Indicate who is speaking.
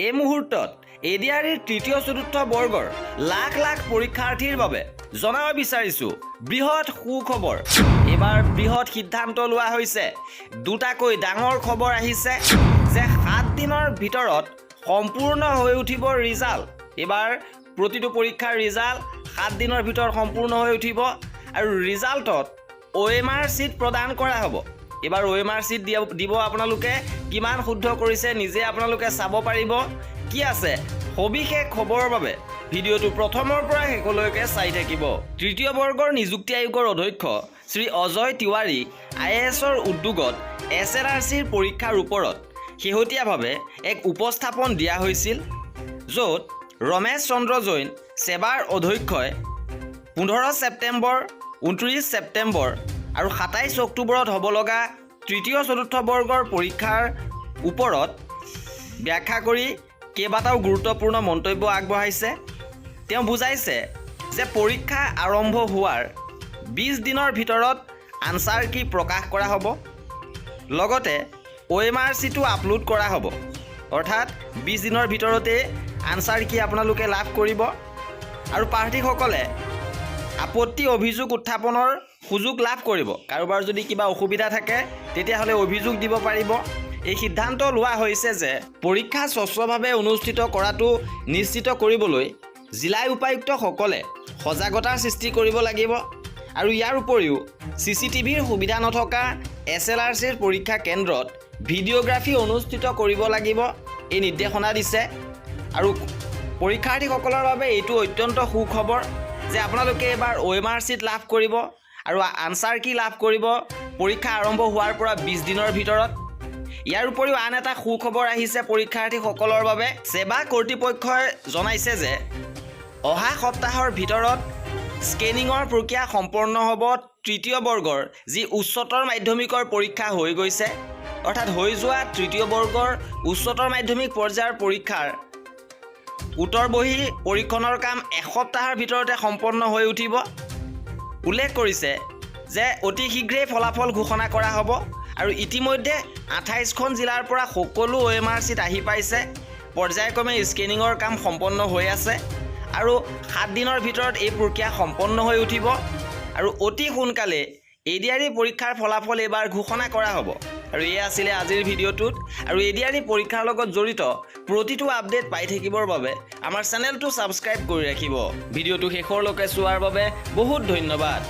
Speaker 1: এই মুহূৰ্তত এডিআৰইৰ তৃতীয় চতুৰ্থ বৰ্গৰ লাখ লাখ পৰীক্ষাৰ্থীৰ বাবে জনাব বিচাৰিছোঁ বৃহৎ সুখবৰ। এবাৰ বৃহৎ সিদ্ধান্ত লোৱা হৈছে। দুটাকৈ ডাঙৰ খবৰ আহিছে যে 7 দিনৰ ভিতৰত সম্পূৰ্ণ হৈ উঠিব ৰিজাল্ট। এবাৰ প্ৰতিটো পৰীক্ষাৰ ৰিজাল্ট 7 দিনৰ ভিতৰত সম্পূৰ্ণ হৈ উঠিব আৰু ৰিজাল্টত OMR চিট প্ৰদান কৰা হ'ব। এবাৰ OMR চিট দিব আপোনালোকে কিমান শুদ্ধ কৰিছে নিজে আপোনালোকে চাব পাৰিব। কি আছে সবিশেষ খবৰৰ বাবে ভিডিঅ'টো প্ৰথমৰ পৰা শেষলৈকে চাই থাকিব। তৃতীয় বৰ্গৰ নিযুক্তি আয়োগৰ অধ্যক্ষ শ্ৰী অজয় তিৱাৰী IASৰ উদ্যোগত SLRCৰ পৰীক্ষাৰ ওপৰত শেহতীয়াভাৱে এক উপস্থাপন দিয়া হৈছিল, য'ত ৰমেশ চন্দ্ৰ জৈন সেৱাৰ অধ্যক্ষই 15 ছেপ্টেম্বৰ, 29 ছেপ্টেম্বৰ আৰু 27 অক্টোবৰত হ'ব লগা তৃতীয় চতুৰ্থ বৰ্গৰ পৰীক্ষাৰ ওপৰত ব্যাখ্যা কৰি কেইবাটাও গুৰুত্বপূৰ্ণ মন্তব্য আগবঢ়াইছে। তেওঁ বুজাইছে যে পৰীক্ষা আৰম্ভ হোৱাৰ 20 দিনৰ ভিতৰত আনচাৰ কি প্ৰকাশ কৰা হ'ব, লগতে OMR চিটো আপলোড কৰা হ'ব। অৰ্থাৎ 20 দিনৰ ভিতৰতে আনচাৰ কি আপোনালোকে লাভ কৰিব আৰু প্ৰাৰ্থীসকলে আপত্তি অভিযোগ উত্থাপনৰ সুযোগ লাভ কৰিব। কাৰোবাৰ যদি কিবা অসুবিধা থাকে তেতিয়াহ'লে অভিযোগ দিব পাৰিব। এই সিদ্ধান্ত লোৱা হৈছে যে পৰীক্ষা স্বচ্ছভাৱে অনুষ্ঠিত কৰাটো নিশ্চিত কৰিবলৈ জিলা উপায়ুক্তসকলে সজাগতাৰ সৃষ্টি কৰিব লাগিব আৰু ইয়াৰ উপৰিও CCTVৰ সুবিধা নথকা SLRCৰ পৰীক্ষা কেন্দ্ৰত ভিডিঅ'গ্ৰাফি অনুষ্ঠিত কৰিব লাগিব, এই নিৰ্দেশনা দিছে। আৰু পৰীক্ষাৰ্থীসকলৰ বাবে এইটো অত্যন্ত সুখবৰ যে আপোনালোকে এবাৰ OMR চিট লাভ কৰিব আৰু আনচাৰ কি লাভ কৰিব পৰীক্ষা আৰম্ভ হোৱাৰ পৰা 20 দিনৰ ভিতৰত। ইয়াৰ উপৰিও আন এটা সুখবৰ আহিছে পৰীক্ষাৰ্থীসকলৰ বাবে। সেৱা কৰ্তৃপক্ষই জনাইছে যে অহা সপ্তাহৰ ভিতৰত স্কেনিঙৰ প্ৰক্ৰিয়া সম্পন্ন হ'ব তৃতীয় বৰ্গৰ যি উচ্চতৰ মাধ্যমিকৰ পৰীক্ষা হৈ গৈছে, অৰ্থাৎ হৈ যোৱা তৃতীয় বৰ্গৰ উচ্চতৰ মাধ্যমিক পৰ্যায়ৰ পৰীক্ষাৰ উত্তৰ বহী পৰীক্ষণৰ কাম এসপ্তাহৰ ভিতৰতে সম্পন্ন হৈ উঠিব। উল্লেখ কৰিছে যে অতি শীঘ্ৰেই ফলাফল ঘোষণা কৰা হ'ব আৰু ইতিমধ্যে 28খন জিলাৰ পৰা সকলো OMR চিট আহি পাইছে। পৰ্যায়ক্ৰমে স্কেনিঙৰ কাম সম্পন্ন হৈ আছে আৰু 7 দিনৰ ভিতৰত এই প্ৰক্ৰিয়া সম্পন্ন হৈ উঠিব আৰু অতি সোনকালে এডিআৰই পৰীক্ষাৰ ফলাফল এইবাৰ ঘোষণা কৰা হ'ব। আৰু এয়া আছিলে আজিৰ ভিডিঅ'টোত। আৰু এডিআৰই পৰীক্ষাৰ লগত জড়িত প্ৰতিটো আপডেট পাই থাকিবৰ বাবে আমাৰ চেনেলটো ছাবস্ক্ৰাইব কৰি ৰাখিব। ভিডিঅ'টো শেষলৈকে চোৱাৰ বাবে বহুত ধন্যবাদ।